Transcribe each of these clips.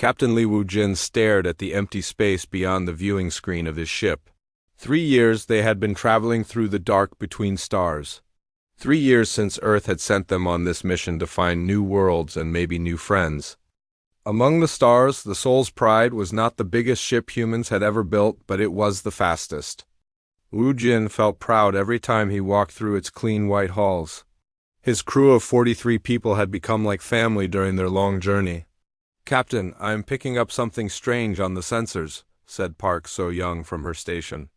Captain Li Wujin stared at the empty space beyond the viewing screen of his ship. 3 years they had been traveling through the dark between stars. 3 years since Earth had sent them on this mission to find new worlds and maybe new friends. Among the stars, the Soul's Pride was not the biggest ship humans had ever built, but it was the fastest. Wu Jin felt proud every time he walked through its clean white halls. His crew of 43 people had become like family during their long journey. "Captain, I am picking up something strange on the sensors," said Park So-young from her station.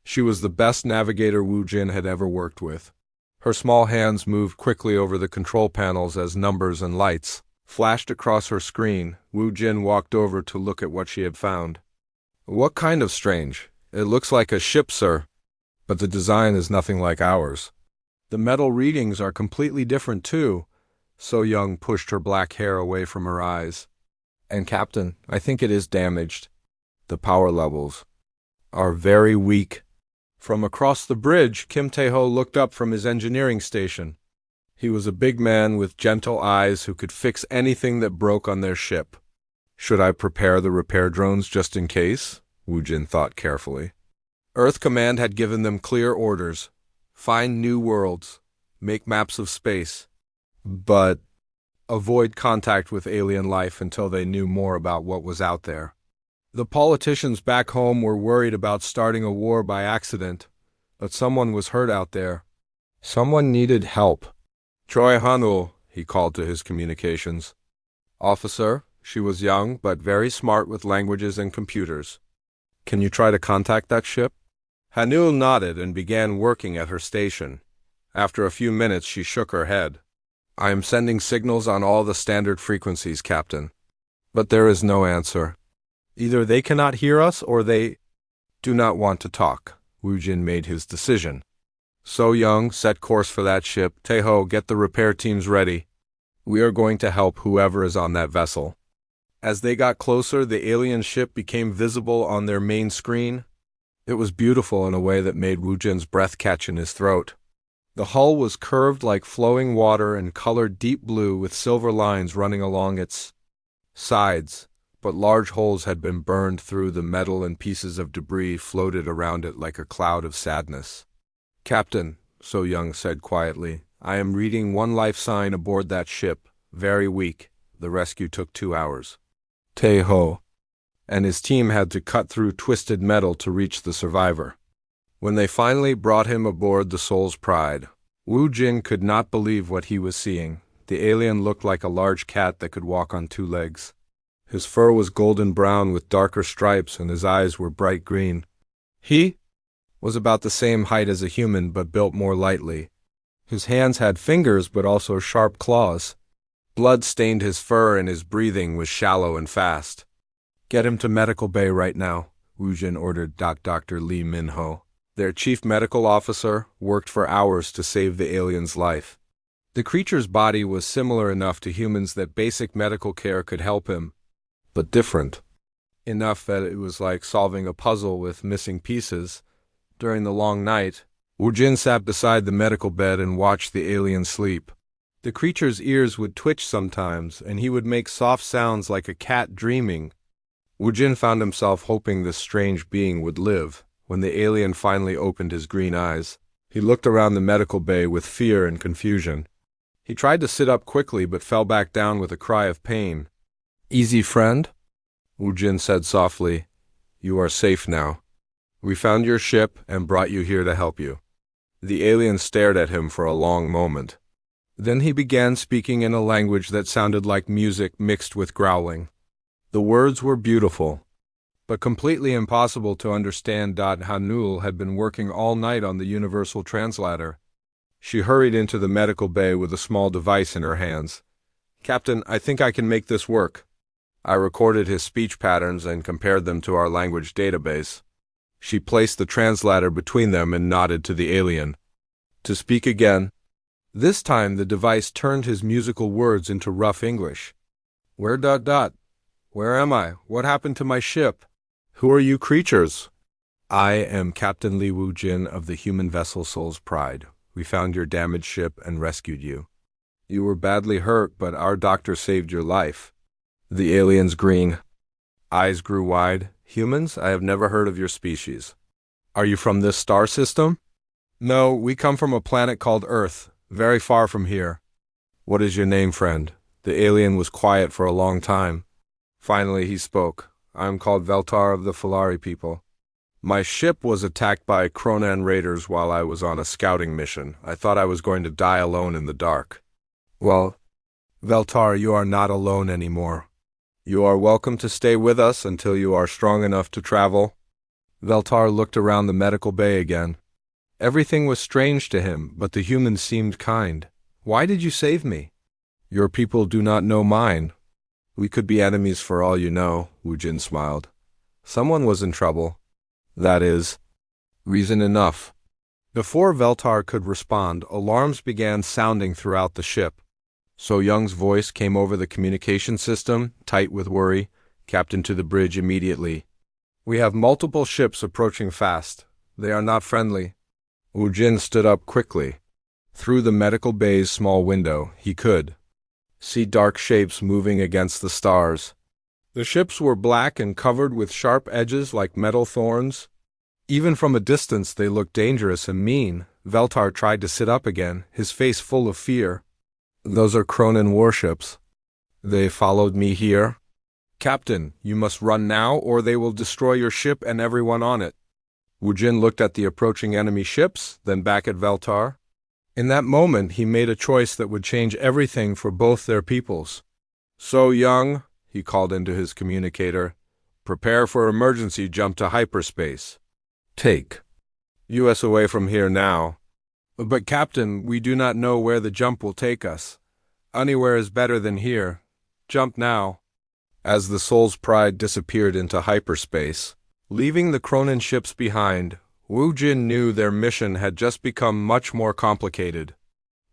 She was the best navigator Wu Jin had ever worked with. Her small hands moved quickly over the control panels as numbers and lights flashed across her screen. Wu Jin walked over to look at what she had found. "What kind of strange? It looks like a ship, sir. But the design is nothing like ours. The metal readings are completely different, too." So-young pushed her black hair away from her eyes. "And Captain, I think it is damaged. The power levels are very weak." From across the bridge, Kim Tae-ho looked up from his engineering station. He was a big man with gentle eyes who could fix anything that broke on their ship. "Should I prepare the repair drones just in case?" Wu Jin thought carefully. Earth Command had given them clear orders. Find new worlds. Make maps of space. But avoid contact with alien life until they knew more about what was out there. The politicians back home were worried about starting a war by accident, but someone was hurt out there. Someone needed help. "Choi Han-ul," he called to his communications. "Officer," she was young but very smart with languages and computers. "Can you try to contact that ship?" Han-ul nodded and began working at her station. After a few minutes she shook her head. "I am sending signals on all the standard frequencies, Captain. But there is no answer. Either they cannot hear us or they do not want to talk." Wu Jin made his decision. "So-young, set course for that ship. Tae-ho, get the repair teams ready. We are going to help whoever is on that vessel." As they got closer, the alien ship became visible on their main screen. It was beautiful in a way that made Wu Jin's breath catch in his throat. The hull was curved like flowing water and colored deep blue with silver lines running along its sides, but large holes had been burned through the metal and pieces of debris floated around it like a cloud of sadness. "Captain," So-young said quietly, "I am reading one life sign aboard that ship. Very weak. The rescue took 2 hours." Tae-ho and his team had to cut through twisted metal to reach the survivor. When they finally brought him aboard the Soul's Pride, Wu Jin could not believe what he was seeing. The alien looked like a large cat that could walk on 2 legs. His fur was golden brown with darker stripes and his eyes were bright green. He was about the same height as a human but built more lightly. His hands had fingers but also sharp claws. Blood stained his fur and his breathing was shallow and fast. "Get him to medical bay right now," Wu Jin ordered Dr. Lee Min-ho. Their chief medical officer worked for hours to save the alien's life. The creature's body was similar enough to humans that basic medical care could help him, but different enough that it was like solving a puzzle with missing pieces. During the long night, Wu Jin sat beside the medical bed and watched the alien sleep. The creature's ears would twitch sometimes, and he would make soft sounds like a cat dreaming. Wu Jin found himself hoping this strange being would live. When the alien finally opened his green eyes, he looked around the medical bay with fear and confusion. He tried to sit up quickly but fell back down with a cry of pain. "Easy, friend," Wu Jin said softly. "You are safe now. We found your ship and brought you here to help you." The alien stared at him for a long moment. Then he began speaking in a language that sounded like music mixed with growling. The words were beautiful, but completely impossible to understand. Han-ul had been working all night on the universal translator. She hurried into the medical bay with a small device in her hands. "Captain, I think I can make this work." I recorded his speech patterns and compared them to our language database. She placed the translator between them and nodded to the alien to speak again. This time the device turned his musical words into rough English. "Where ... Where am I? What happened to my ship? Who are you creatures?" "I am Captain Li Wujin of the human vessel Soul's Pride. We found your damaged ship and rescued you. You were badly hurt, but our doctor saved your life. The alien's green eyes grew wide. Humans, I have never heard of your species. Are you from this star system? No, we come from a planet called Earth, very far from here. What is your name, friend? The alien was quiet for a long time. Finally, he spoke. I am called Veltar of the Falari people. My ship was attacked by Kronan raiders while I was on a scouting mission. I thought I was going to die alone in the dark. Well, Veltar, you are not alone anymore. You are welcome to stay with us until you are strong enough to travel. Veltar looked around the medical bay again. Everything was strange to him, but the humans seemed kind. Why did you save me? Your people do not know mine. We could be enemies for all you know, Wu Jin smiled. Someone was in trouble. That is reason enough. Before Veltar could respond, alarms began sounding throughout the ship. So Young's voice came over the communication system, tight with worry. Captain, to the bridge immediately. We have multiple ships approaching fast. They are not friendly. Wu Jin stood up quickly. Through the medical bay's small window, he could see dark shapes moving against the stars. The ships were black and covered with sharp edges like metal thorns. Even from a distance they looked dangerous and mean. Veltar tried to sit up again, his face full of fear. Those are Kronan warships. They followed me here. Captain, you must run now or they will destroy your ship and everyone on it. Wu Jin looked at the approaching enemy ships, then back at Veltar. In that moment he made a choice that would change everything for both their peoples. So Young, he called into his communicator, prepare for emergency jump to hyperspace. Take us away from here now. But Captain, we do not know where the jump will take us. Anywhere is better than here. Jump now. As the Soul's Pride disappeared into hyperspace, leaving the Kronan ships behind, Wu Jin knew their mission had just become much more complicated.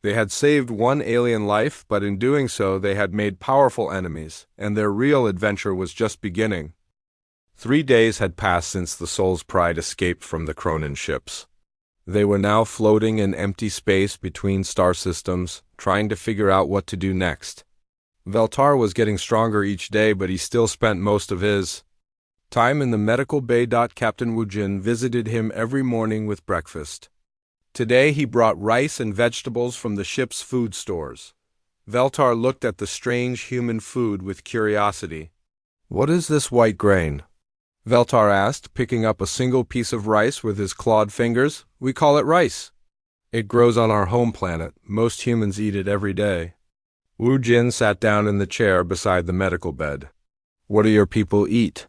They had saved one alien life, but in doing so they had made powerful enemies, and their real adventure was just beginning. 3 days had passed since the Soul's Pride escaped from the Kronan ships. They were now floating in empty space between star systems, trying to figure out what to do next. Veltar was getting stronger each day, but he still spent most of his time in the medical bay. Captain Wu Jin visited him every morning with breakfast. Today he brought rice and vegetables from the ship's food stores. Veltar looked at the strange human food with curiosity. What is this white grain? Veltar asked, picking up a single piece of rice with his clawed fingers. We call it rice. It grows on our home planet. Most humans eat it every day. Wu Jin sat down in the chair beside the medical bed. What do your people eat?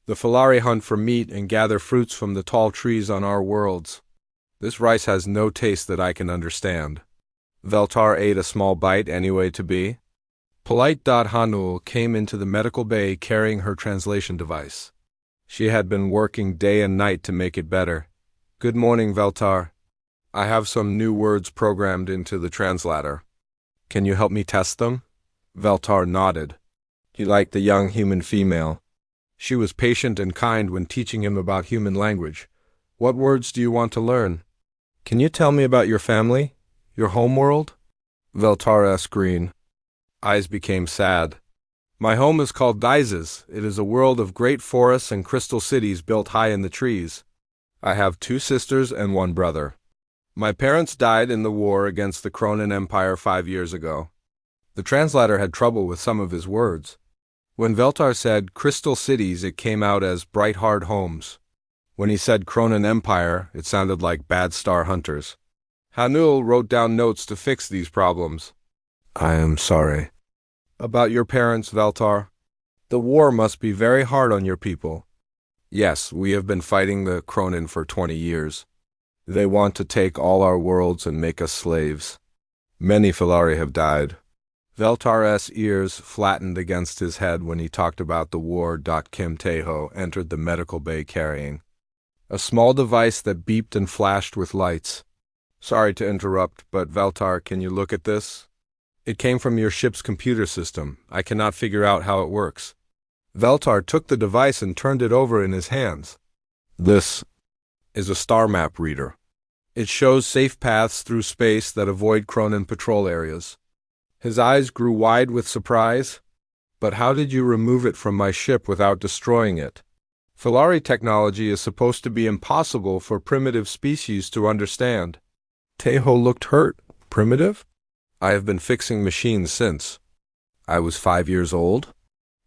The Falari hunt for meat and gather fruits from the tall trees on our worlds. This rice has no taste that I can understand. Veltar ate a small bite anyway to be. Polite. Hanul came into the medical bay carrying her translation device. She had been working day and night to make it better. Good morning, Veltar. I have some new words programmed into the translator. Can you help me test them? Veltar nodded. He liked the young human female. She was patient and kind when teaching him about human language. What words do you want to learn? Can you tell me about your family? Your homeworld? Veltar asked Green. Eyes became sad. My home is called Dizes. It is a world of great forests and crystal cities built high in the trees. I have 2 sisters and 1 brother. My parents died in the war against the Kronan Empire 5 years ago. The translator had trouble with some of his words. When Veltar said crystal cities, it came out as bright hard homes. When he said Kronan Empire, it sounded like bad star hunters. Hanul wrote down notes to fix these problems. I am sorry. About your parents, Veltar? The war must be very hard on your people. Yes, we have been fighting the Kronan for 20 years. They want to take all our worlds and make us slaves. Many Falari have died. Veltar's ears flattened against his head when he talked about the war. Kim Taeho entered the medical bay carrying a small device that beeped and flashed with lights. Sorry to interrupt, but Veltar, can you look at this? It came from your ship's computer system. I cannot figure out how it works. Veltar took the device and turned it over in his hands. This is a star map reader. It shows safe paths through space that avoid Kronan patrol areas. His eyes grew wide with surprise. But how did you remove it from my ship without destroying it? Filari technology is supposed to be impossible for primitive species to understand. Tejo looked hurt. Primitive? I have been fixing machines since I was 5 years old.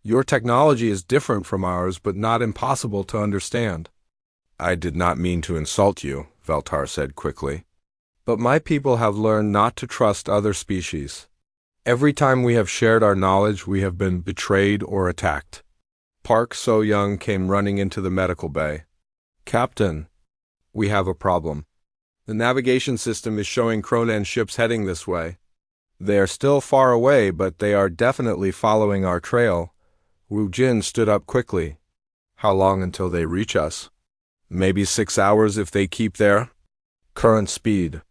Your technology is different from ours, but not impossible to understand. I did not mean to insult you, Veltar said quickly. But my people have learned not to trust other species. Every time we have shared our knowledge, we have been betrayed or attacked. Park So-young came running into the medical bay. Captain, we have a problem. The navigation system is showing Cronan ships heading this way. They are still far away, but they are definitely following our trail. Wu Jin stood up quickly. How long until they reach us? Maybe 6 hours if they keep there. Current speed.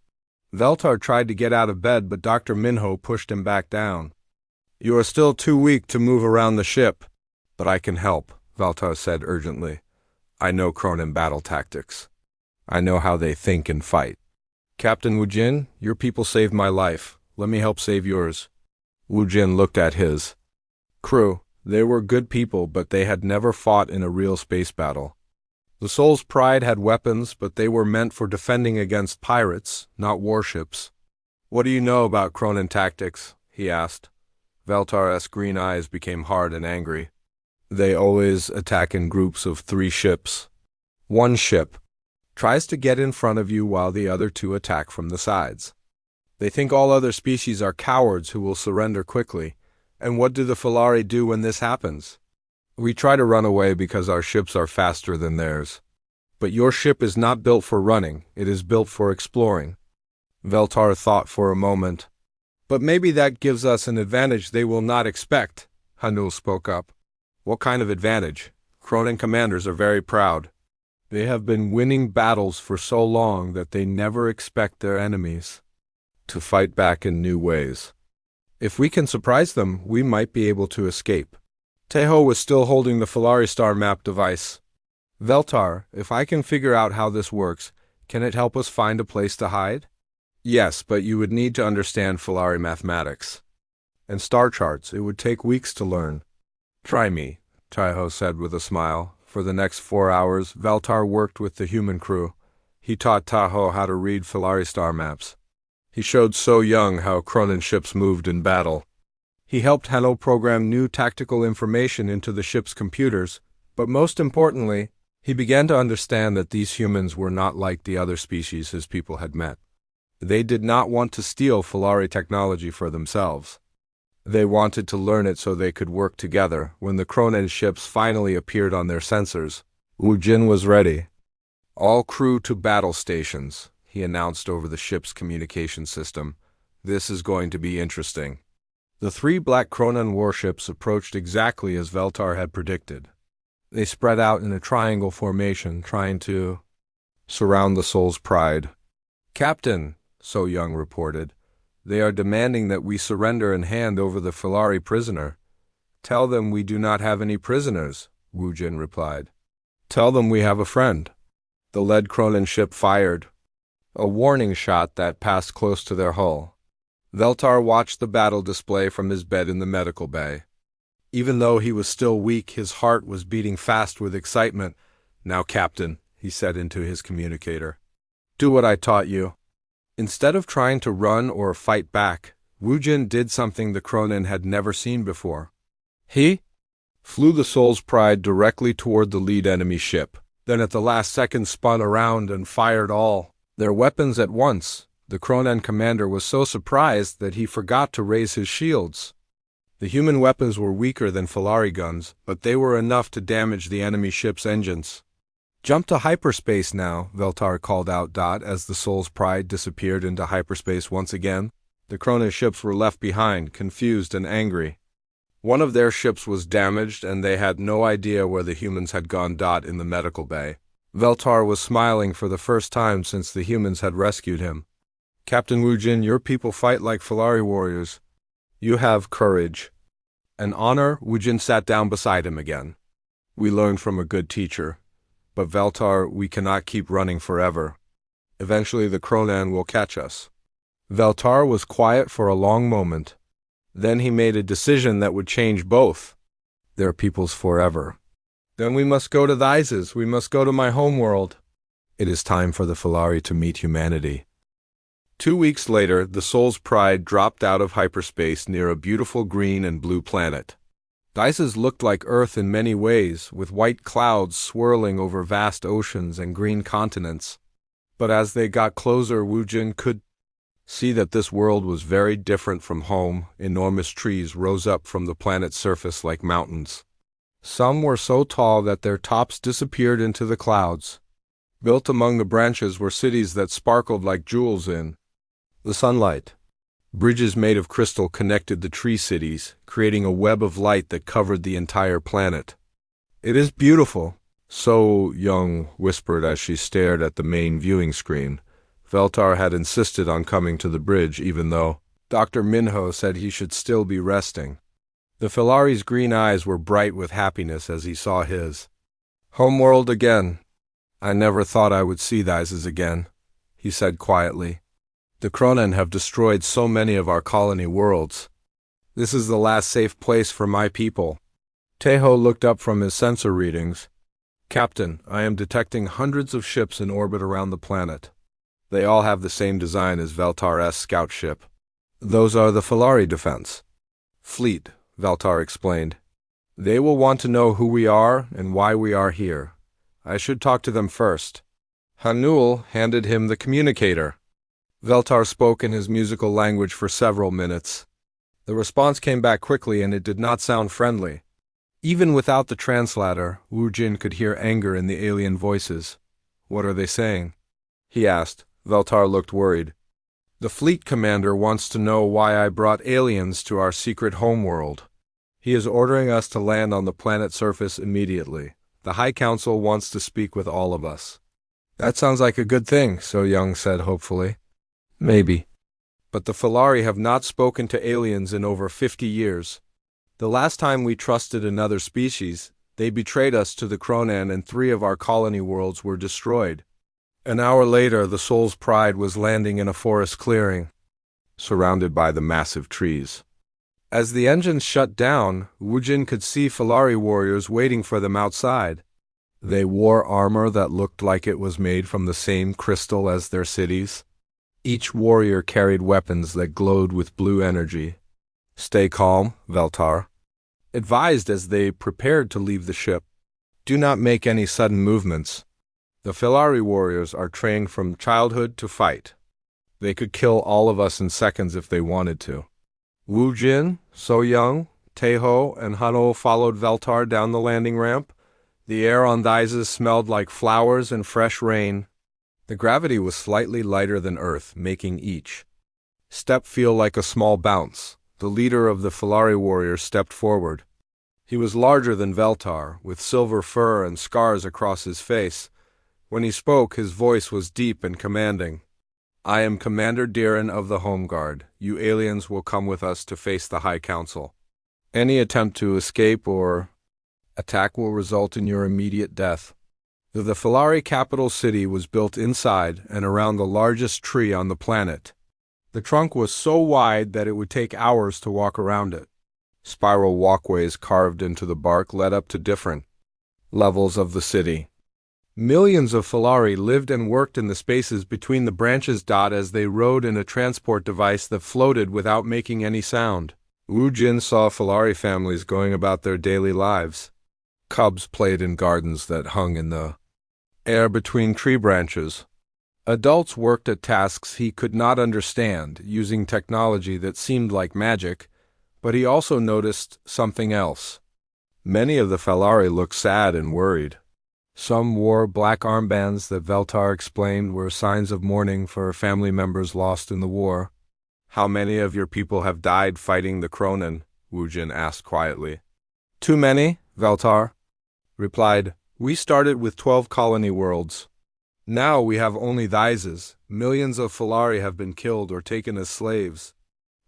Veltar tried to get out of bed, but Dr. Minho pushed him back down. You are still too weak to move around the ship. But I can help, Veltar said urgently. I know Cronan battle tactics. I know how they think and fight. Captain Wu Jin, your people saved my life. Let me help save yours. Wu Jin looked at his crew. They were good people, but they had never fought in a real space battle. The Soul's Pride had weapons, but they were meant for defending against pirates, not warships. What do you know about Cronan tactics? He asked. Veltar's green eyes became hard and angry. They always attack in groups of 3 ships. One ship tries to get in front of you while the other 2 attack from the sides. They think all other species are cowards who will surrender quickly. And what do the Filari do when this happens? We try to run away because our ships are faster than theirs. But your ship is not built for running, it is built for exploring. Veltar thought for a moment. But maybe that gives us an advantage they will not expect, Hanul spoke up. What kind of advantage? Cronan commanders are very proud. They have been winning battles for so long that they never expect their enemies to fight back in new ways. If we can surprise them, we might be able to escape. Tejo was still holding the Filari star map device. Veltar, if I can figure out how this works, can it help us find a place to hide? Yes, but you would need to understand Filari mathematics. And star charts, it would take weeks to learn. Try me, Tejo said with a smile. For the next 4 hours, Veltar worked with the human crew. He taught Tejo how to read Filari star maps. He showed So-young how Cronan ships moved in battle. He helped Hanul program new tactical information into the ship's computers, but most importantly, he began to understand that these humans were not like the other species his people had met. They did not want to steal Filari technology for themselves. They wanted to learn it so they could work together. When the Cronan ships finally appeared on their sensors, Wu Jin was ready. All crew to battle stations, he announced over the ship's communication system. This is going to be interesting. The 3 black Cronan warships approached exactly as Veltar had predicted. They spread out in a triangle formation, trying to surround the Soul's Pride. Captain, So-young reported, they are demanding that we surrender and hand over the Filari prisoner. Tell them we do not have any prisoners, Wu Jin replied. Tell them we have a friend. The lead Cronan ship fired a warning shot that passed close to their hull. Veltar watched the battle display from his bed in the medical bay. Even though he was still weak, his heart was beating fast with excitement. Now, Captain, he said into his communicator, do what I taught you. Instead of trying to run or fight back, Wu Jin did something the Cronan had never seen before. He flew the Soul's Pride directly toward the lead enemy ship, then at the last second spun around and fired all their weapons at once. The Cronan commander was so surprised that he forgot to raise his shields. The human weapons were weaker than Filari guns, but they were enough to damage the enemy ship's engines. Jump to hyperspace now, Veltar called out as the Soul's Pride disappeared into hyperspace once again. The Cronan ships were left behind, confused and angry. One of their ships was damaged, and they had no idea where the humans had gone. In the medical bay, Veltar was smiling for the first time since the humans had rescued him. Captain Wu Jin, your people fight like Filari warriors. You have courage and honor. Wu Jin sat down beside him again. We learned from a good teacher. But Veltar, we cannot keep running forever. Eventually the Cronan will catch us. Veltar was quiet for a long moment. Then he made a decision that would change both their peoples forever. Then we must go to Thyses. We must go to my homeworld. It is time for the Filari to meet humanity. 2 weeks later, the Soul's Pride dropped out of hyperspace near a beautiful green and blue planet. Thyses looked like Earth in many ways, with white clouds swirling over vast oceans and green continents. But as they got closer, Wu Jin could see that this world was very different from home. Enormous trees rose up from the planet's surface like mountains. Some were so tall that their tops disappeared into the clouds. Built among the branches were cities that sparkled like jewels in the sunlight. Bridges made of crystal connected the tree cities, creating a web of light that covered the entire planet. "It is beautiful," So Young whispered as she stared at the main viewing screen. Veltar had insisted on coming to the bridge even though Dr. Minho said he should still be resting. The Filari's green eyes were bright with happiness as he saw his homeworld again. "I never thought I would see Thyses again," he said quietly. "The Cronen have destroyed so many of our colony worlds. This is the last safe place for my people." Teho looked up from his sensor readings. "Captain, I am detecting hundreds of ships in orbit around the planet. They all have the same design as Veltar's scout ship. Those are the Filari defense fleet," Veltar explained. "They will want to know who we are and why we are here. I should talk to them first." Hanul handed him the communicator. Veltar spoke in his musical language for several minutes. The response came back quickly and it did not sound friendly. Even without the translator, Wu Jin could hear anger in the alien voices. "What are they saying?" he asked. Veltar looked worried. "The fleet commander wants to know why I brought aliens to our secret homeworld. He is ordering us to land on the planet's surface immediately. The High Council wants to speak with all of us." "That sounds like a good thing," So Young said hopefully. "Maybe. But the Filari have not spoken to aliens in over 50 years. The last time we trusted another species, they betrayed us to the Cronan and 3 of our colony worlds were destroyed. An hour later, the Soul's Pride was landing in a forest clearing, surrounded by the massive trees. As the engines shut down, Wu Jin could see Filari warriors waiting for them outside. They wore armor that looked like it was made from the same crystal as their cities. Each warrior carried weapons that glowed with blue energy. "Stay calm," Veltar advised as they prepared to leave the ship. "Do not make any sudden movements. The Filari warriors are trained from childhood to fight. They could kill all of us in seconds if they wanted to." Wu Jin, So Young, Teho, and Hanul followed Veltar down the landing ramp. The air on Thyses smelled like flowers and fresh rain. The gravity was slightly lighter than Earth, making each step feel like a small bounce. The leader of the Filari warriors stepped forward. He was larger than Veltar, with silver fur and scars across his face. When he spoke, his voice was deep and commanding. "I am Commander Diran of the Home Guard. You aliens will come with us to face the High Council. Any attempt to escape or attack will result in your immediate death." The Filari capital city was built inside and around the largest tree on the planet. The trunk was so wide that it would take hours to walk around it. Spiral walkways carved into the bark led up to different levels of the city. Millions of Filari lived and worked in the spaces between the branches. As they rode in a transport device that floated without making any sound. Wu Jin saw Filari families going about their daily lives. Cubs played in gardens that hung in the air between tree branches. Adults worked at tasks he could not understand, using technology that seemed like magic, but he also noticed something else. Many of the Filari looked sad and worried. Some wore black armbands that Veltar explained were signs of mourning for family members lost in the war. "How many of your people have died fighting the Cronen?" Wu Jin asked quietly. "Too many," Veltar replied. "We started with 12 colony worlds. Now we have only Thyses. Millions of Filari have been killed or taken as slaves."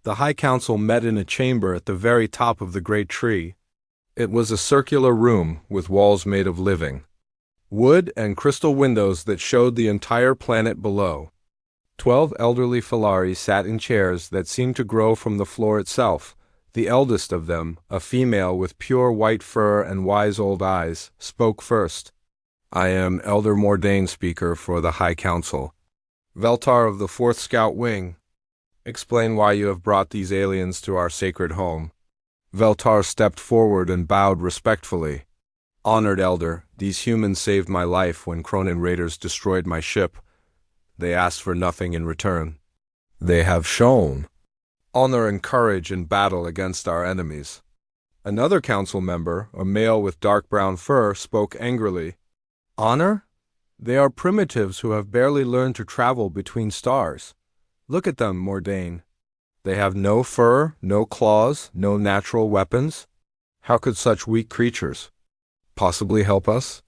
The High Council met in a chamber at the very top of the great tree. It was a circular room with walls made of living wood and crystal windows that showed the entire planet below. 12 elderly Filari sat in chairs that seemed to grow from the floor itself. The eldest of them, a female with pure white fur and wise old eyes, spoke first. I am Elder Mordain, speaker for the High Council. Veltar of the 4th Scout Wing, explain why you have brought these aliens to our sacred home. Veltar stepped forward and bowed respectfully. Honored Elder, these humans saved my life when Cronin raiders destroyed my ship. They asked for nothing in return. They have shown honor and courage in battle against our enemies. Another council member, a male with dark brown fur, spoke angrily. Honor? They are primitives who have barely learned to travel between stars. Look at them, Mordain. They have no fur, no claws, no natural weapons. How could such weak creatures possibly help us?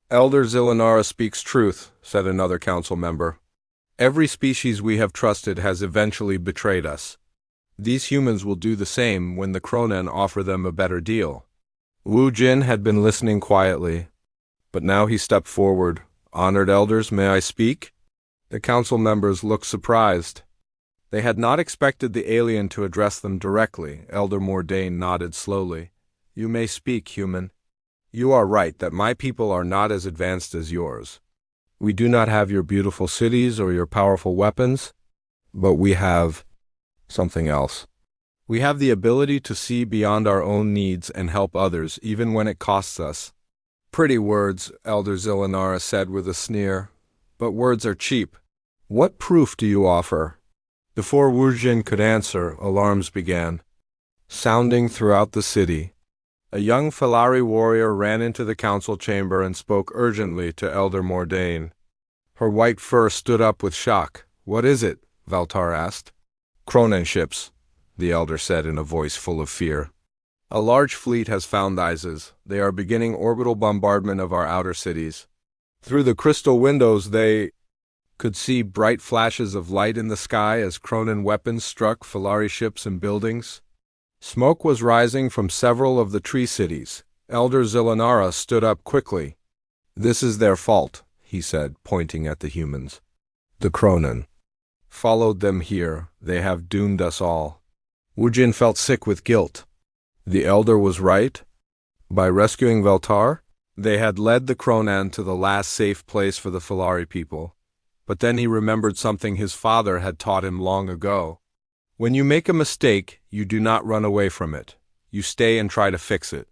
Elder Zillanara speaks truth, said another council member. Every species we have trusted has eventually betrayed us. These humans will do the same when the Cronen offer them a better deal. Wu Jin had been listening quietly, but now he stepped forward. Honored elders, may I speak? The council members looked surprised. They had not expected the alien to address them directly. Elder Mordain nodded slowly. You may speak, human. You are right that my people are not as advanced as yours. We do not have your beautiful cities or your powerful weapons, but we have something else. We have the ability to see beyond our own needs and help others, even when it costs us. Pretty words, Elder Zillanara said with a sneer, but words are cheap. What proof do you offer? Before Wu Jin could answer, alarms began sounding throughout the city. A young Falari warrior ran into the council chamber and spoke urgently to Elder Mordain. Her white fur stood up with shock. What is it? Veltar asked. Cronen ships, the elder said in a voice full of fear. A large fleet has found Isis. They are beginning orbital bombardment of our outer cities. Through the crystal windows they could see bright flashes of light in the sky as Cronen weapons struck Falari ships and buildings. Smoke was rising from several of the tree cities. Elder Zillanara stood up quickly. This is their fault, he said, pointing at the humans. The Cronen followed them here. They have doomed us all. Wu Jin felt sick with guilt. The elder was right. By rescuing Veltar, they had led the Cronan to the last safe place for the Falari people. But then he remembered something his father had taught him long ago. When you make a mistake, you do not run away from it. You stay and try to fix it.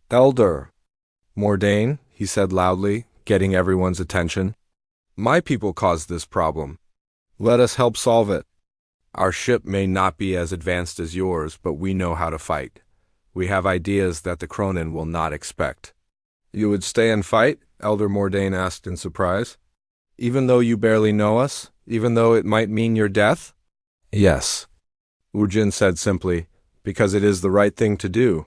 Elder Mordain, he said loudly, getting everyone's attention. My people caused this problem. Let us help solve it. Our ship may not be as advanced as yours, but we know how to fight. We have ideas that the Cronen will not expect. You would stay and fight? Elder Mordain asked in surprise. Even though you barely know us? Even though it might mean your death? Yes, Wu Jin said simply, because it is the right thing to do.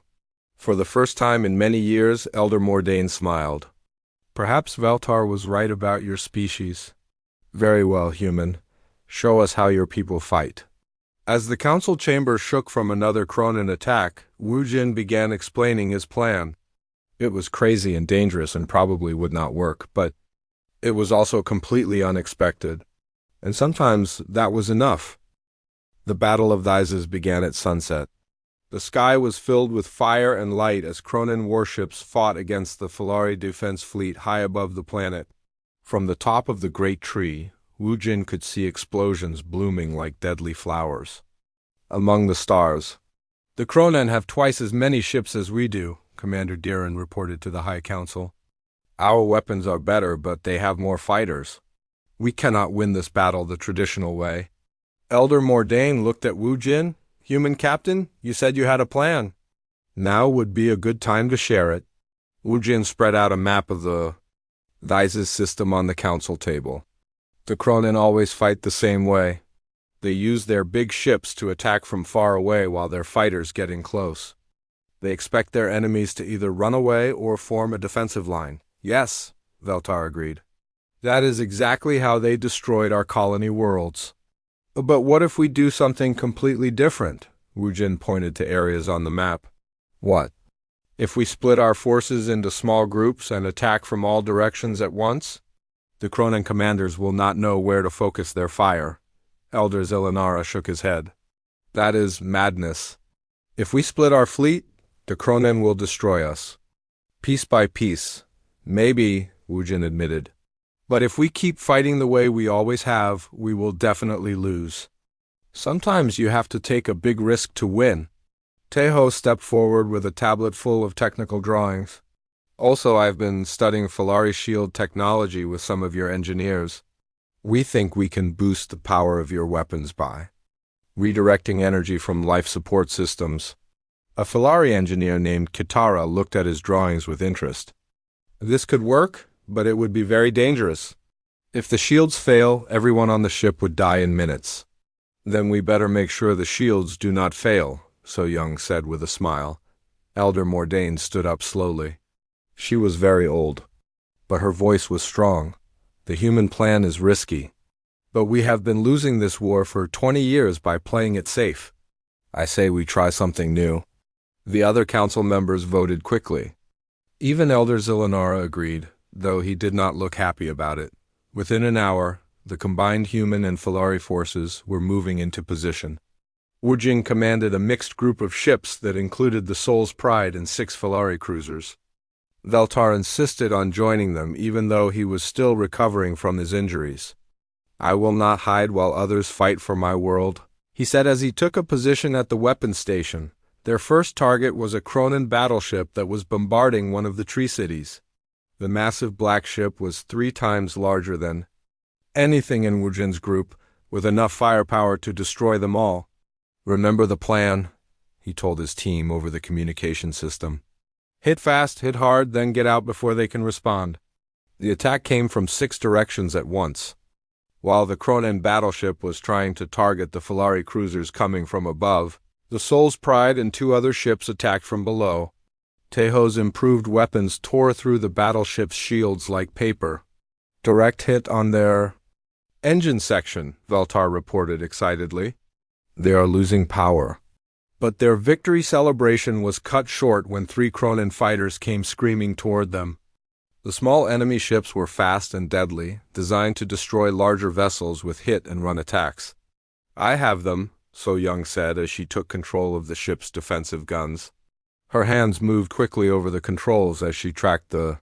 For the first time in many years, Elder Mordain smiled. Perhaps Veltar was right about your species. Very well, human. Show us how your people fight. As the council chamber shook from another Cronen attack, Wu Jin began explaining his plan. It was crazy and dangerous and probably would not work, but it was also completely unexpected. And sometimes that was enough. The Battle of the Isis began at sunset. The sky was filled with fire and light as Cronen warships fought against the Falari defense fleet high above the planet. From the top of the great tree, Wu Jin could see explosions blooming like deadly flowers. Among the stars, the Cronen have twice as many ships as we do, Commander Diran reported to the High Council. Our weapons are better, but they have more fighters. We cannot win this battle the traditional way. Elder Mordain looked at Wu Jin. Human captain, you said you had a plan. Now would be a good time to share it. Wu Jin spread out a map of the Isis system on the council table. The Cronen always fight the same way. They use their big ships to attack from far away while their fighters get in close. They expect their enemies to either run away or form a defensive line. Yes, Veltar agreed. That is exactly how they destroyed our colony worlds. But what if we do something completely different? Wu Jin pointed to areas on the map. What? If we split our forces into small groups and attack from all directions at once? The Cronen commanders will not know where to focus their fire. Elder Zillanara shook his head. That is madness. If we split our fleet, the Kronen will destroy us. Piece by piece. Maybe, Wujin admitted. But if we keep fighting the way we always have, we will definitely lose. Sometimes you have to take a big risk to win. Taeho stepped forward with a tablet full of technical drawings. Also, I've been studying Filari shield technology with some of your engineers. We think we can boost the power of your weapons by redirecting energy from life support systems. A Filari engineer named Kitara looked at his drawings with interest. This could work, but it would be very dangerous. If the shields fail, everyone on the ship would die in minutes. Then we better make sure the shields do not fail, So Young said with a smile. Elder Mordain stood up slowly. She was very old, but her voice was strong. The human plan is risky, but we have been losing this war for 20 years by playing it safe. I say we try something new. The other council members voted quickly. Even Elder Zillanara agreed, though he did not look happy about it. Within an hour, the combined human and Filari forces were moving into position. Wujing commanded a mixed group of ships that included the Soul's Pride and 6 Filari cruisers. Veltar insisted on joining them even though he was still recovering from his injuries. I will not hide while others fight for my world, he said as he took a position at the weapons station. Their first target was a Kronen battleship that was bombarding one of the tree cities. The massive black ship was 3 times larger than anything in Wujin's group, with enough firepower to destroy them all. Remember the plan, he told his team over the communication system. Hit fast, hit hard, then get out before they can respond. The attack came from 6 directions at once. While the Kronen battleship was trying to target the Filari cruisers coming from above, the Soul's Pride and 2 other ships attacked from below. Taeho's improved weapons tore through the battleship's shields like paper. Direct hit on their engine section, Veltar reported excitedly. They are losing power. But their victory celebration was cut short when 3 Kronen fighters came screaming toward them. The small enemy ships were fast and deadly, designed to destroy larger vessels with hit-and-run attacks. I have them, So Young said as she took control of the ship's defensive guns. Her hands moved quickly over the controls as she tracked the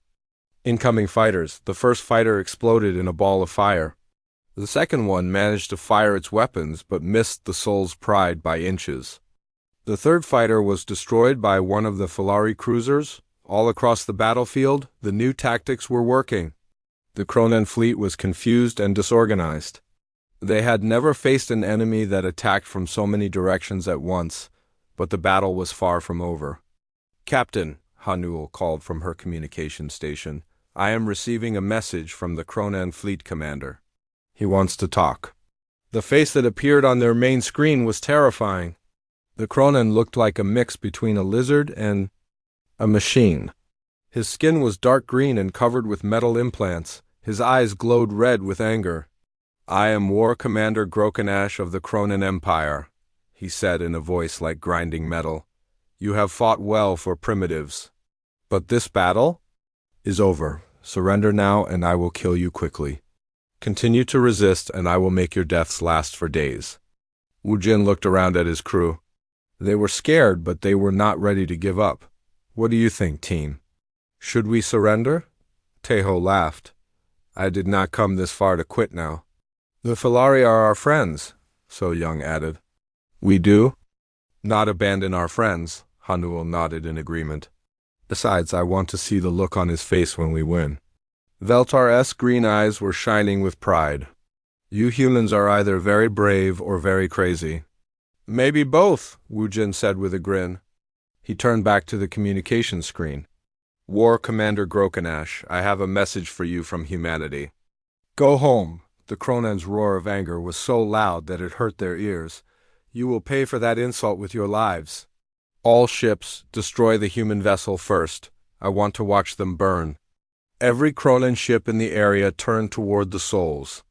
incoming fighters. The first fighter exploded in a ball of fire. The second one managed to fire its weapons but missed the Soul's Pride by inches. The third fighter was destroyed by one of the Filari cruisers. All across the battlefield, the new tactics were working. The Kronen fleet was confused and disorganized. They had never faced an enemy that attacked from so many directions at once, but the battle was far from over. Captain, Hanuel called from her communication station, I am receiving a message from the Kronen fleet commander. He wants to talk. The face that appeared on their main screen was terrifying. The Kronen looked like a mix between a lizard and a machine. His skin was dark green and covered with metal implants. His eyes glowed red with anger. I am War Commander Grokenash of the Kronen Empire, he said in a voice like grinding metal. You have fought well for primitives. But this battle is over. Surrender now and I will kill you quickly. Continue to resist and I will make your deaths last for days. Wujin looked around at his crew. They were scared, but they were not ready to give up. What do you think, team? Should we surrender? Taeho laughed. I did not come this far to quit now. The Filari are our friends, So Young added. We do? Not abandon our friends, Hanuel nodded in agreement. Besides, I want to see the look on his face when we win. Veltar's green eyes were shining with pride. You humans are either very brave or very crazy. Maybe both, Wujin said with a grin. He turned back to the communication screen. War Commander Grokenash, I have a message for you from humanity. Go home. The Kronen's roar of anger was so loud that it hurt their ears. You will pay for that insult with your lives. All ships, destroy the human vessel first. I want to watch them burn. Every Kronen ship in the area turned toward the Soul's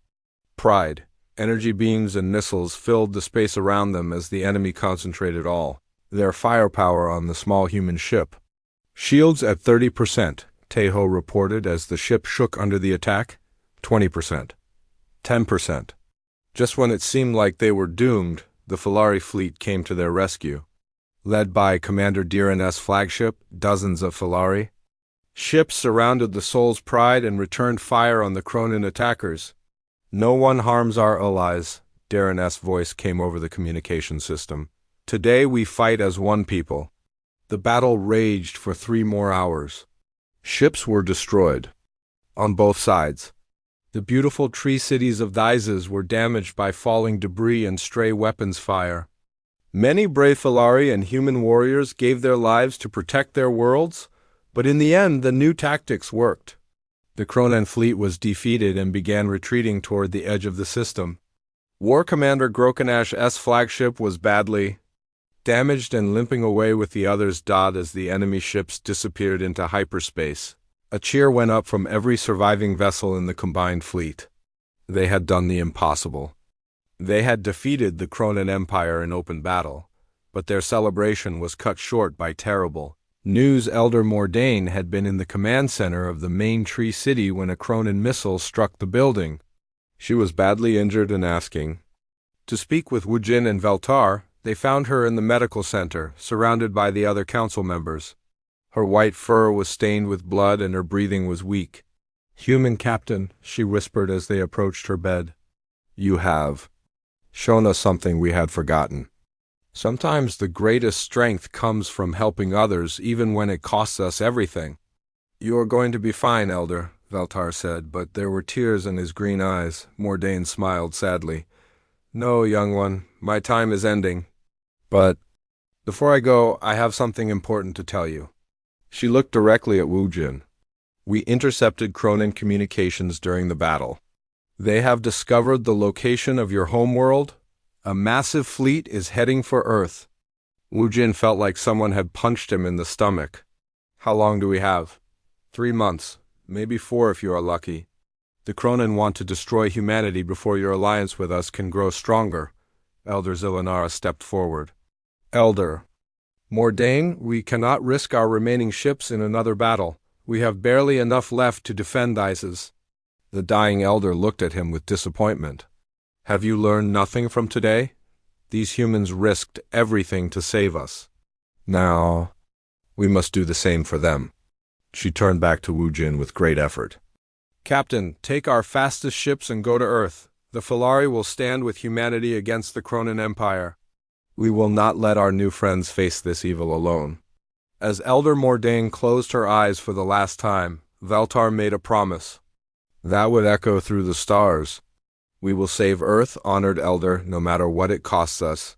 Pride. Energy beams and missiles filled the space around them as the enemy concentrated all their firepower on the small human ship. Shields at 30%, Taeho reported as the ship shook under the attack. 20%. 10%. Just when it seemed like they were doomed, the Filari fleet came to their rescue. led by Commander Diran's flagship, dozens of Filari. Ships surrounded the Soul's Pride and returned fire on the Cronin attackers. No one harms our allies, Diran's voice came over the communication system. Today we fight as one people. The battle raged for 3 more hours. Ships were destroyed. On both sides. The beautiful tree cities of Thizes were damaged by falling debris and stray weapons fire. Many brave Filari and human warriors gave their lives to protect their worlds, but in the end the new tactics worked. The Cronin fleet was defeated and began retreating toward the edge of the system. War Commander Grokanash's flagship was badly damaged and limping away with the others as the enemy ships disappeared into hyperspace. A cheer went up from every surviving vessel in the combined fleet. They had done the impossible. They had defeated the Cronin Empire in open battle, but their celebration was cut short by terrible news. Elder Mordain had been in the command center of the main tree city when a Cronin missile struck the building. She was badly injured and asking to speak with Wujin and Veltar. They found her in the medical center, surrounded by the other council members. Her white fur was stained with blood and her breathing was weak. "Human Captain," she whispered as they approached her bed. "You have shown us something we had forgotten. Sometimes the greatest strength comes from helping others, even when it costs us everything." "You are going to be fine, Elder," Veltar said, but there were tears in his green eyes. Mordain smiled sadly. "No, young one, my time is ending. But before I go, I have something important to tell you." She looked directly at Wujin. "We intercepted Cronin communications during the battle. They have discovered the location of your homeworld. A massive fleet is heading for Earth." Wujin felt like someone had punched him in the stomach. "How long do we have?" 3 months, maybe 4 if you are lucky. The Cronin want to destroy humanity before your alliance with us can grow stronger." Elder Zilanara stepped forward. "Elder Mordain, we cannot risk our remaining ships in another battle. We have barely enough left to defend Thizes." The dying elder looked at him with disappointment. "Have you learned nothing from today? These humans risked everything to save us. Now, we must do the same for them." She turned back to Wujin with great effort. "Captain, take our fastest ships and go to Earth. The Filari will stand with humanity against the Cronin Empire. We will not let our new friends face this evil alone." As Elder Mordain closed her eyes for the last time, Veltar made a promise. That would echo through the stars. "We will save Earth, honored Elder, no matter what it costs us."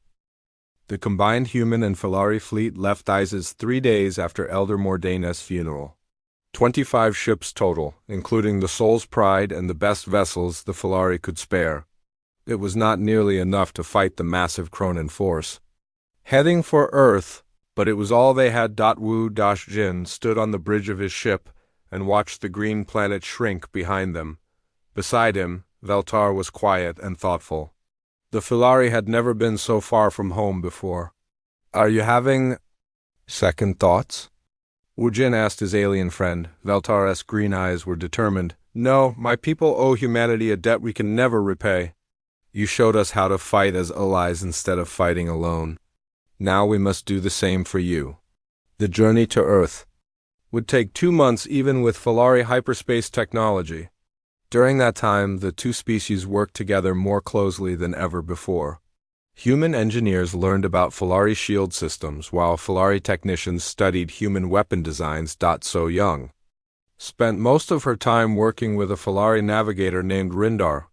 The combined human and Filari fleet left Thizes 3 days after Elder Mordain's funeral. 25 ships total, including the Soul's Pride and the best vessels the Filari could spare. It was not nearly enough to fight the massive Cronin force. Heading for Earth, but it was all they had. Wu-Jin stood on the bridge of his ship and watched the green planet shrink behind them. Beside him, Veltar was quiet and thoughtful. The Filari had never been so far from home before. "Are you having second thoughts?" Wujin asked his alien friend. Veltar's green eyes were determined. "No, my people owe humanity a debt we can never repay. You showed us how to fight as allies instead of fighting alone. Now we must do the same for you." The journey to Earth would take 2 months even with Filari hyperspace technology. During that time, the two species worked together more closely than ever before. Human engineers learned about Filari shield systems, while Filari technicians studied human weapon designs. So Young spent most of her time working with a Filari navigator named Rindar.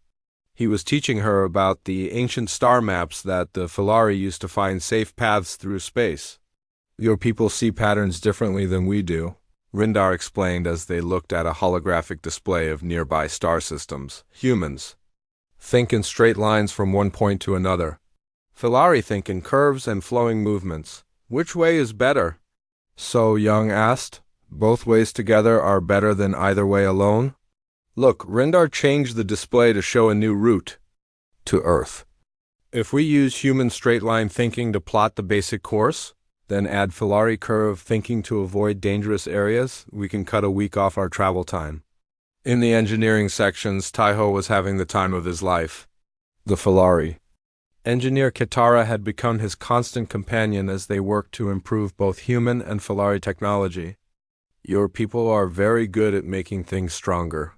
He was teaching her about the ancient star maps that the Filari used to find safe paths through space. "Your people see patterns differently than we do," Rindar explained as they looked at a holographic display of nearby star systems. "Humans think in straight lines from one point to another. Filari think in curves and flowing movements. Which way is better?" So Young asked. "Both ways together are better than either way alone?" Look, Rindar changed the display to show a new route to Earth. "If we use human straight-line thinking to plot the basic course, then add Filari curve thinking to avoid dangerous areas, we can cut a week off our travel time." In the engineering sections, Taiho was having the time of his life. The Filari Engineer Kitara had become his constant companion as they worked to improve both human and Filari technology. "Your people are very good at making things stronger,"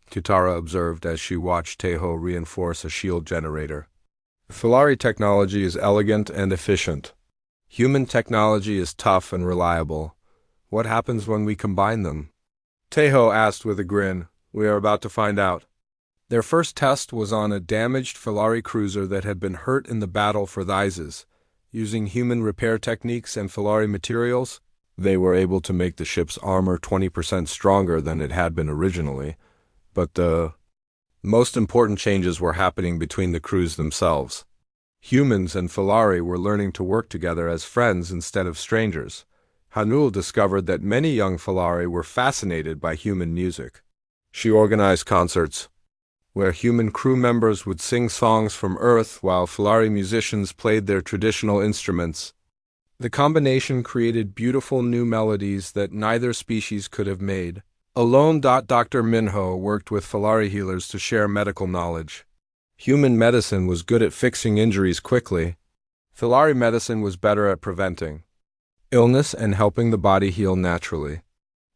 Kitara observed as she watched Teho reinforce a shield generator. "Filari technology is elegant and efficient. Human technology is tough and reliable. What happens when we combine them?" Teho asked with a grin. "We are about to find out." Their first test was on a damaged Filari cruiser that had been hurt in the battle for the Isis. Using human repair techniques and Filari materials, they were able to make the ship's armor 20% stronger than it had been originally. But the most important changes were happening between the crews themselves. Humans and Filari were learning to work together as friends instead of strangers. Hanul discovered that many young Filari were fascinated by human music. She organized concerts where human crew members would sing songs from Earth while Filari musicians played their traditional instruments. The combination created beautiful new melodies that neither species could have made. Alone, Dr. Minho worked with Filari healers to share medical knowledge. Human medicine was good at fixing injuries quickly. Filari medicine was better at preventing illness and helping the body heal naturally.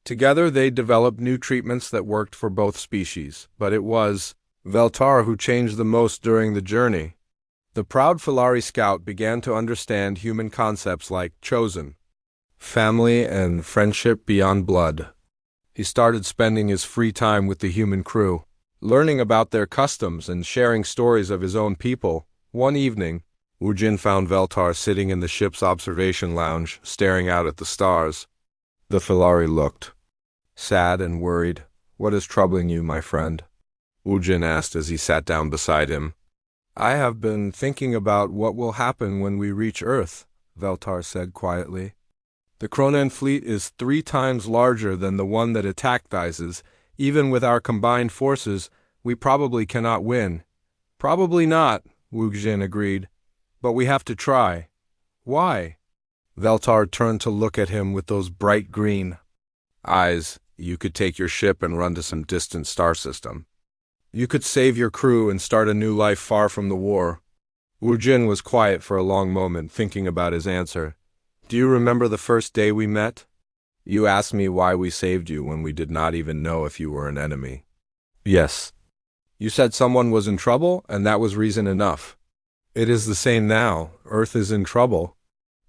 Together, they developed new treatments that worked for both species, but it was Veltar who changed the most during the journey. The proud Filari scout began to understand human concepts like chosen, family, and friendship beyond blood. He started spending his free time with the human crew, learning about their customs and sharing stories of his own people. One evening, Wujin found Veltar sitting in the ship's observation lounge, staring out at the stars. The Filari looked sad and worried. "What is troubling you, my friend?" Wujin asked as he sat down beside him. "I have been thinking about what will happen when we reach Earth," Veltar said quietly. "The Kronan fleet is 3 times larger than the one that attacked Isis. Even with our combined forces, we probably cannot win." "Probably not," Wujin agreed. "But we have to try." "Why?" Veltar turned to look at him with those bright green eyes. "You could take your ship and run to some distant star system. You could save your crew and start a new life far from the war." Wujin was quiet for a long moment, thinking about his answer. "Do you remember the first day we met? You asked me why we saved you when we did not even know if you were an enemy." "Yes." "You said someone was in trouble, and that was reason enough." "It is the same now. Earth is in trouble.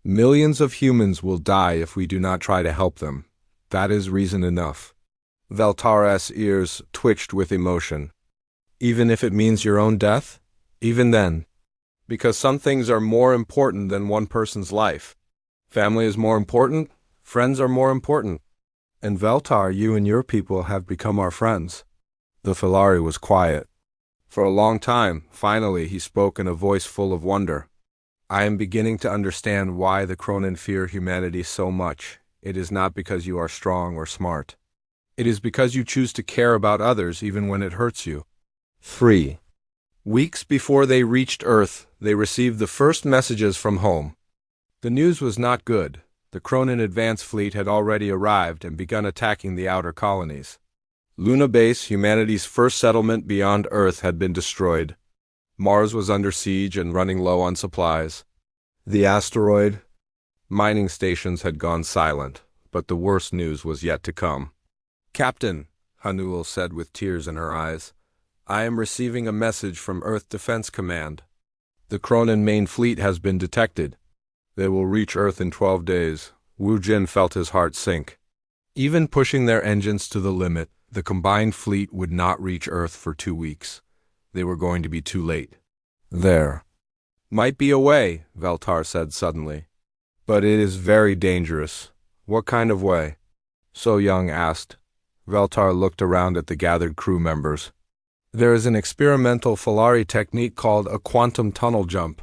Millions of humans will die if we do not try to help them. That is reason enough." Veltar's ears twitched with emotion. "Even if it means your own death? Even then? Because some things are more important than one person's life. Family is more important, friends are more important. And Veltar, you and your people have become our friends." The Filari was quiet. For a long time, finally he spoke in a voice full of wonder. "I am beginning to understand why the Kronan fear humanity so much. It is not because you are strong or smart. It is because you choose to care about others even when it hurts you." 3. Weeks before they reached Earth, they received the first messages from home. The news was not good. The Kronan advance fleet had already arrived and begun attacking the outer colonies. Luna Base, humanity's first settlement beyond Earth, had been destroyed. Mars was under siege and running low on supplies. The asteroid mining stations had gone silent, but the worst news was yet to come. "Captain," Hanul said with tears in her eyes, "I am receiving a message from Earth Defense Command. The Kronan main fleet has been detected. They will reach Earth in 12 days. Wujin felt his heart sink. Even pushing their engines to the limit, the combined fleet would not reach Earth for 2 weeks. They were going to be too late. "There might be a way," Veltar said suddenly. "But it is very dangerous." "What kind of way?" So Young asked. Veltar looked around at the gathered crew members. "There is an experimental Filari technique called a quantum tunnel jump.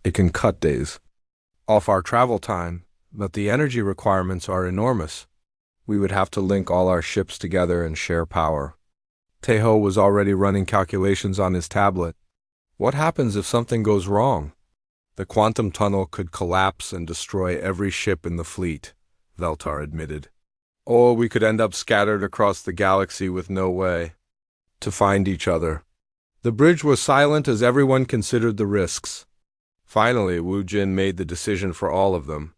It can cut days off our travel time, but the energy requirements are enormous. We would have to link all our ships together and share power." Teho was already running calculations on his tablet. "What happens if something goes wrong?" "The quantum tunnel could collapse and destroy every ship in the fleet," Veltar admitted. "Or we could end up scattered across the galaxy with no way to find each other." The bridge was silent as everyone considered the risks. Finally, Wu Jin made the decision for all of them.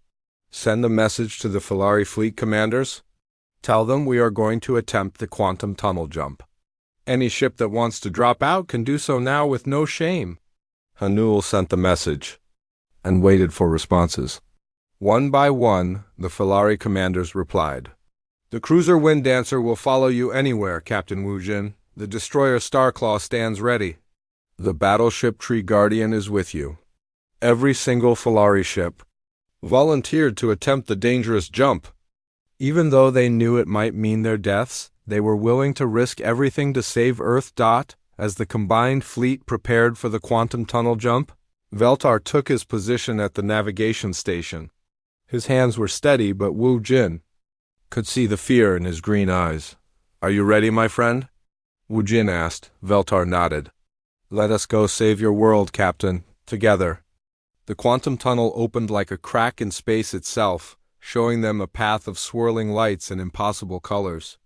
Send a message to the Filari fleet commanders. Tell them we are going to attempt the quantum tunnel jump. Any ship that wants to drop out can do so now with no shame. Hanul sent the message and waited for responses. One by one, the Filari commanders replied. The cruiser Wind Dancer will follow you anywhere, Captain Wu Jin. The destroyer Starclaw stands ready. The battleship Tree Guardian is with you. Every single Filari ship volunteered to attempt the dangerous jump. Even though they knew it might mean their deaths, they were willing to risk everything to save Earth. As the combined fleet prepared for the quantum tunnel jump, Veltar took his position at the navigation station. His hands were steady, but Wu Jin could see the fear in his green eyes. Are you ready, my friend? Wu Jin asked. Veltar nodded. Let us go save your world, Captain, together. The quantum tunnel opened like a crack in space itself, showing them a path of swirling lights and impossible colors.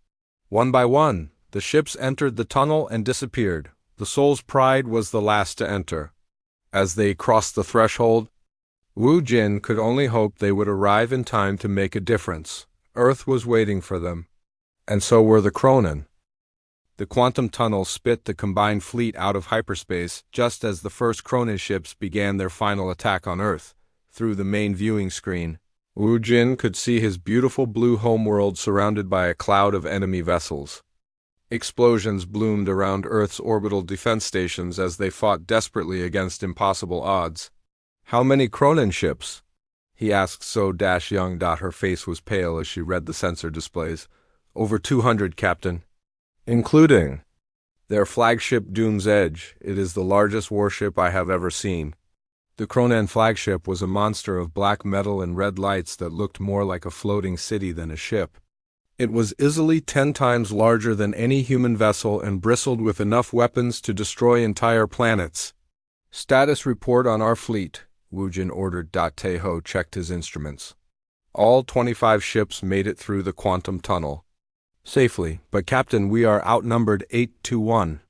One by one, the ships entered the tunnel and disappeared. The Soul's Pride was the last to enter. As they crossed the threshold, Wu Jin could only hope they would arrive in time to make a difference. Earth was waiting for them, and so were the Kronen. The quantum tunnel spit the combined fleet out of hyperspace just as the first Kronen ships began their final attack on Earth. Through the main viewing screen, Wu Jin could see his beautiful blue homeworld surrounded by a cloud of enemy vessels. Explosions bloomed around Earth's orbital defense stations as they fought desperately against impossible odds. How many Kronen ships? He asked so-young. Her face was pale as she read the sensor displays. Over 200, Captain. Including their flagship Doom's Edge. It is the largest warship I have ever seen. The Kronen flagship was a monster of black metal and red lights that looked more like a floating city than a ship. It was easily 10 times larger than any human vessel and bristled with enough weapons to destroy entire planets. Status report on our fleet, Wu Jin ordered. Taeho checked his instruments. All 25 ships made it through the quantum tunnel safely, but Captain, we are outnumbered 8-1.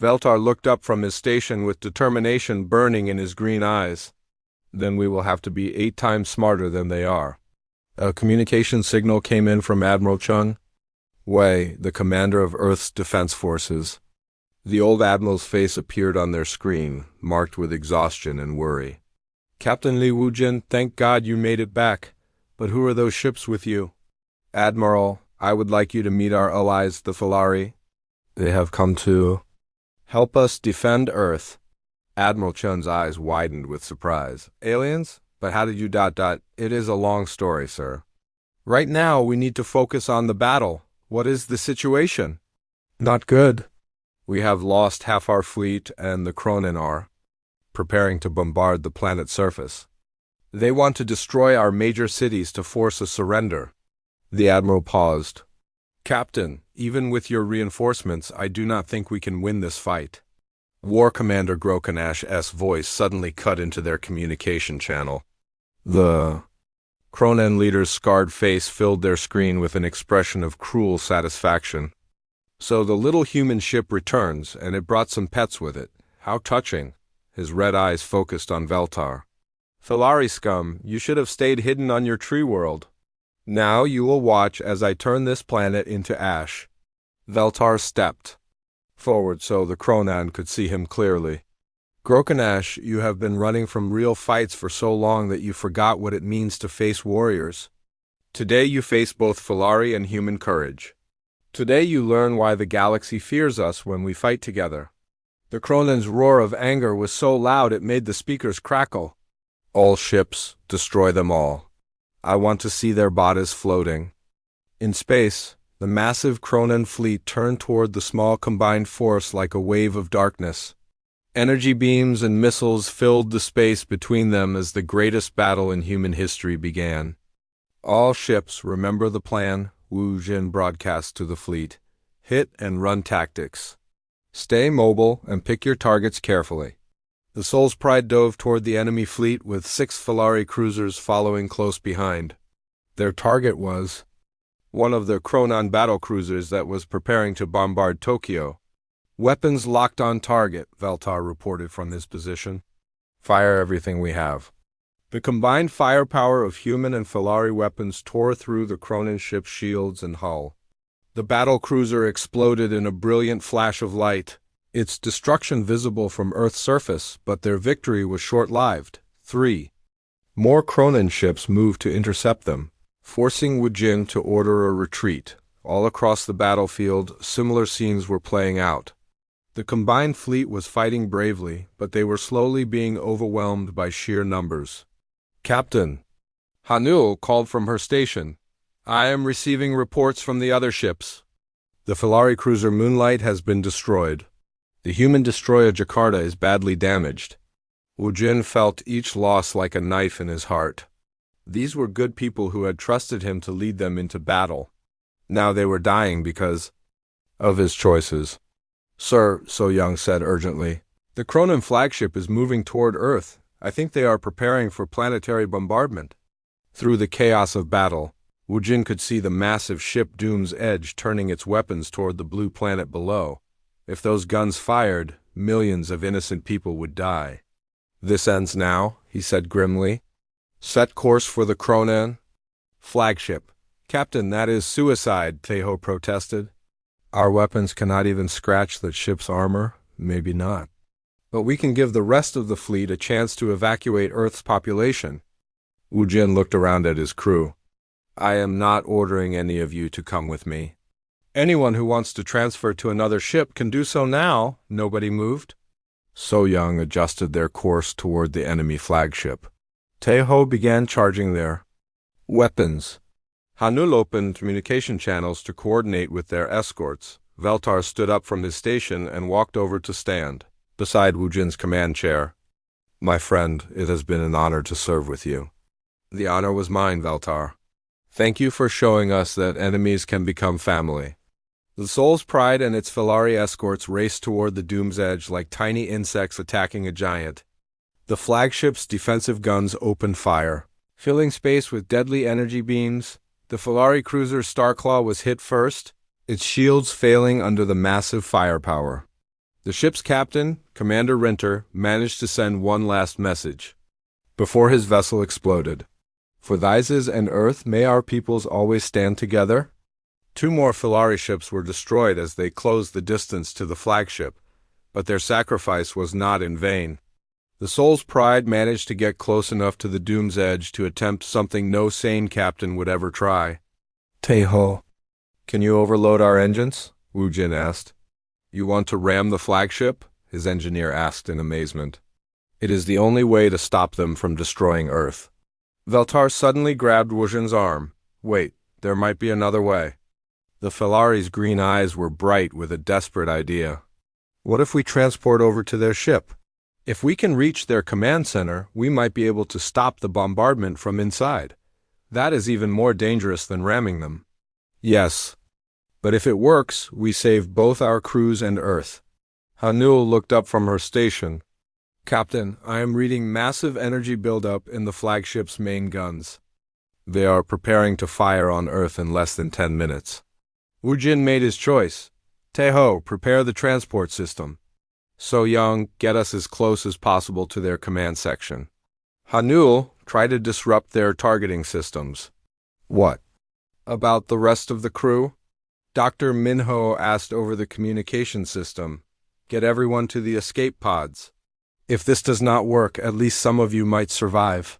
Veltar looked up from his station with determination burning in his green eyes. Then we will have to be 8 times smarter than they are. A communication signal came in from Admiral Chung Wei, the commander of Earth's defense forces. The old admiral's face appeared on their screen, marked with exhaustion and worry. Captain Li Wu Jin, thank God you made it back. But who are those ships with you? Admiral, I would like you to meet our allies, the Filari. They have come to help us defend Earth. Admiral Chun's eyes widened with surprise. Aliens? But how did you ... It is a long story, sir. Right now, we need to focus on the battle. What is the situation? Not good. We have lost half our fleet, and the Kronen are preparing to bombard the planet's surface. They want to destroy our major cities to force a surrender. The Admiral paused. Captain, even with your reinforcements, I do not think we can win this fight. War Commander Grokanash's voice suddenly cut into their communication channel. The Kronen leader's scarred face filled their screen with an expression of cruel satisfaction. So the little human ship returns, and it brought some pets with it. How touching. His red eyes focused on Veltar. Filari scum, you should have stayed hidden on your tree world. Now you will watch as I turn this planet into ash. Veltar stepped forward so the Kronen could see him clearly. Grokanash, you have been running from real fights for so long that you forgot what it means to face warriors. Today you face both Filari and human courage. Today you learn why the galaxy fears us when we fight together. The Kronen's roar of anger was so loud it made the speakers crackle. All ships, destroy them all. I want to see their bodies floating. In space, the massive Kronen fleet turned toward the small combined force like a wave of darkness. Energy beams and missiles filled the space between them as the greatest battle in human history began. All ships, remember the plan, Wu Jin broadcast to the fleet. Hit and run tactics. Stay mobile and pick your targets carefully. The Soul's Pride dove toward the enemy fleet with 6 Filari cruisers following close behind. Their target was one of the Kronen battlecruisers that was preparing to bombard Tokyo. Weapons locked on target, Veltar reported from his position. Fire everything we have. The combined firepower of human and Felari weapons tore through the Cronin ship's shields and hull. The battle cruiser exploded in a brilliant flash of light, its destruction visible from Earth's surface, but their victory was short-lived. 3. More Cronin ships moved to intercept them, forcing Wujin to order a retreat. All across the battlefield, similar scenes were playing out. The combined fleet was fighting bravely, but they were slowly being overwhelmed by sheer numbers. Captain, Hanul called from her station. I am receiving reports from the other ships. The Felari cruiser Moonlight has been destroyed. The human destroyer Jakarta is badly damaged. Wujin felt each loss like a knife in his heart. These were good people who had trusted him to lead them into battle. Now they were dying because of his choices. Sir, So Young said urgently, the Cronin flagship is moving toward Earth. I think they are preparing for planetary bombardment. Through the chaos of battle, Wujin could see the massive ship Doom's Edge turning its weapons toward the blue planet below. If those guns fired, millions of innocent people would die. This ends now, he said grimly. Set course for the Cronin flagship. Captain, that is suicide, Teho protested. Our weapons cannot even scratch the ship's armor. Maybe not. But we can give the rest of the fleet a chance to evacuate Earth's population. Wujin looked around at his crew. I am not ordering any of you to come with me. Anyone who wants to transfer to another ship can do so now. Nobody moved. So Young adjusted their course toward the enemy flagship. Teho began charging their weapons. Hanul opened communication channels to coordinate with their escorts. Veltar stood up from his station and walked over to stand beside Wujin's command chair. My friend, it has been an honor to serve with you. The honor was mine, Veltar. Thank you for showing us that enemies can become family. The Soul's Pride and its Felari escorts raced toward the Doom's Edge like tiny insects attacking a giant. The flagship's defensive guns opened fire, filling space with deadly energy beams. The Felari cruiser Starclaw was hit first, its shields failing under the massive firepower. The ship's captain, Commander Renter, managed to send one last message before his vessel exploded. For Thyses and Earth, may our peoples always stand together. 2 more Felari ships were destroyed as they closed the distance to the flagship, but their sacrifice was not in vain. The Soul's Pride managed to get close enough to the Doom's Edge to attempt something no sane captain would ever try. Teho, can you overload our engines? Wujin asked. You want to ram the flagship? His engineer asked in amazement. It is the only way to stop them from destroying Earth. Veltar suddenly grabbed Wujin's arm. Wait, there might be another way. The Felari's green eyes were bright with a desperate idea. What if we transport over to their ship? If we can reach their command center, we might be able to stop the bombardment from inside. That is even more dangerous than ramming them. Yes, but if it works, we save both our crews and Earth. Hanul looked up from her station. Captain, I am reading massive energy buildup in the flagship's main guns. They are preparing to fire on Earth in less than 10 minutes. Wujin made his choice. Teho, prepare the transport system. So Young, get us as close as possible to their command section. Hanul, try to disrupt their targeting systems. What about the rest of the crew? Dr. Minho asked over the communication system. Get everyone to the escape pods. If this does not work, at least some of you might survive.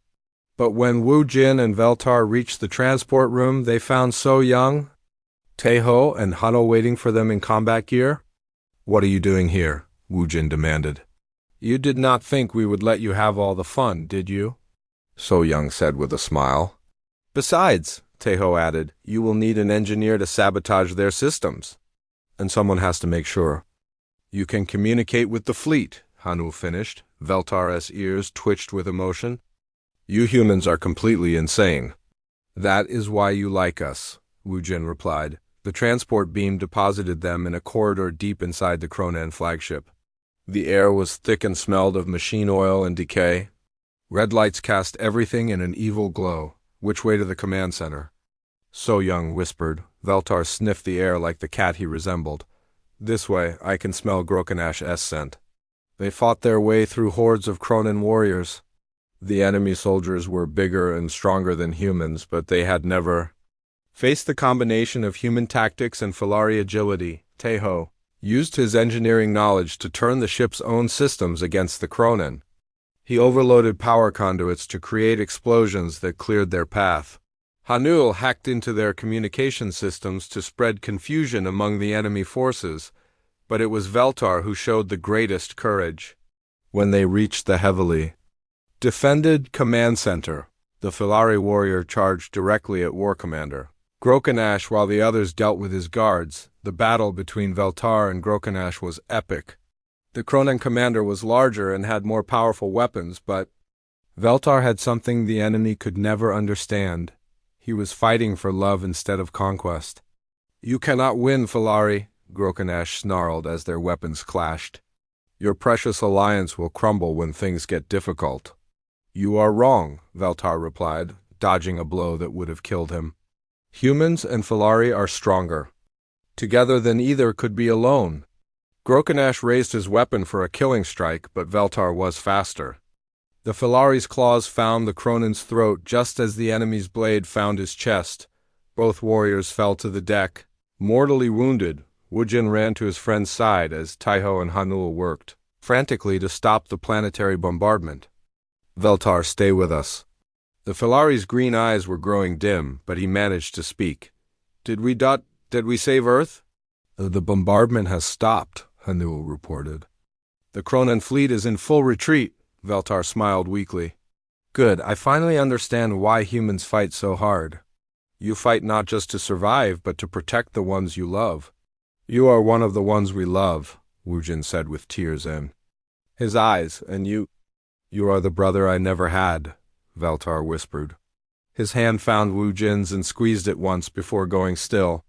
But when Wujin and Veltar reached the transport room, they found So Young, Teho, and Hanul waiting for them in combat gear. What are you doing here? Wujin demanded. You did not think we would let you have all the fun, did you? So Young said with a smile. Besides, Teho added, you will need an engineer to sabotage their systems. And someone has to make sure. You can communicate with the fleet, Hanul finished. Veltar's ears twitched with emotion. You humans are completely insane. That is why you like us, Wujin replied. The transport beam deposited them in a corridor deep inside the Cronin flagship. The air was thick and smelled of machine oil and decay. Red lights cast everything in an evil glow. Which way to the command center? So Young whispered. Veltar sniffed the air like the cat he resembled. This way, I can smell Grokanash scent. They fought their way through hordes of Cronin warriors. The enemy soldiers were bigger and stronger than humans, but they had never faced the combination of human tactics and Filari agility. Teho used his engineering knowledge to turn the ship's own systems against the Cronin. He overloaded power conduits to create explosions that cleared their path. Hanul hacked into their communication systems to spread confusion among the enemy forces, but it was Veltar who showed the greatest courage. When they reached the heavily defended command center, the Filari warrior charged directly at War Commander Grokanash while the others dealt with his guards. The battle between Veltar and Grokanash was epic. The Cronin commander was larger and had more powerful weapons, but Veltar had something the enemy could never understand. He was fighting for love instead of conquest. "You cannot win, Filari," Grokanash snarled as their weapons clashed. "Your precious alliance will crumble when things get difficult." "You are wrong," Veltar replied, dodging a blow that would have killed him. "Humans and Filari are stronger together than either could be alone." Grokanash raised his weapon for a killing strike, but Veltar was faster. The Filari's claws found the Cronin's throat just as the enemy's blade found his chest. Both warriors fell to the deck. Mortally wounded, Wujin ran to his friend's side as Taiho and Hanul worked frantically to stop the planetary bombardment. "Veltar, stay with us." The Filari's green eyes were growing dim, but he managed to speak. Did we save Earth?" "The bombardment has stopped," Hanul reported. "The Cronin fleet is in full retreat," Veltar smiled weakly. "Good, I finally understand why humans fight so hard. You fight not just to survive, but to protect the ones you love." "You are one of the ones we love," Wujin said with tears in his eyes, "and you are the brother I never had," Veltar whispered. His hand found Wujin's and squeezed it once before going still.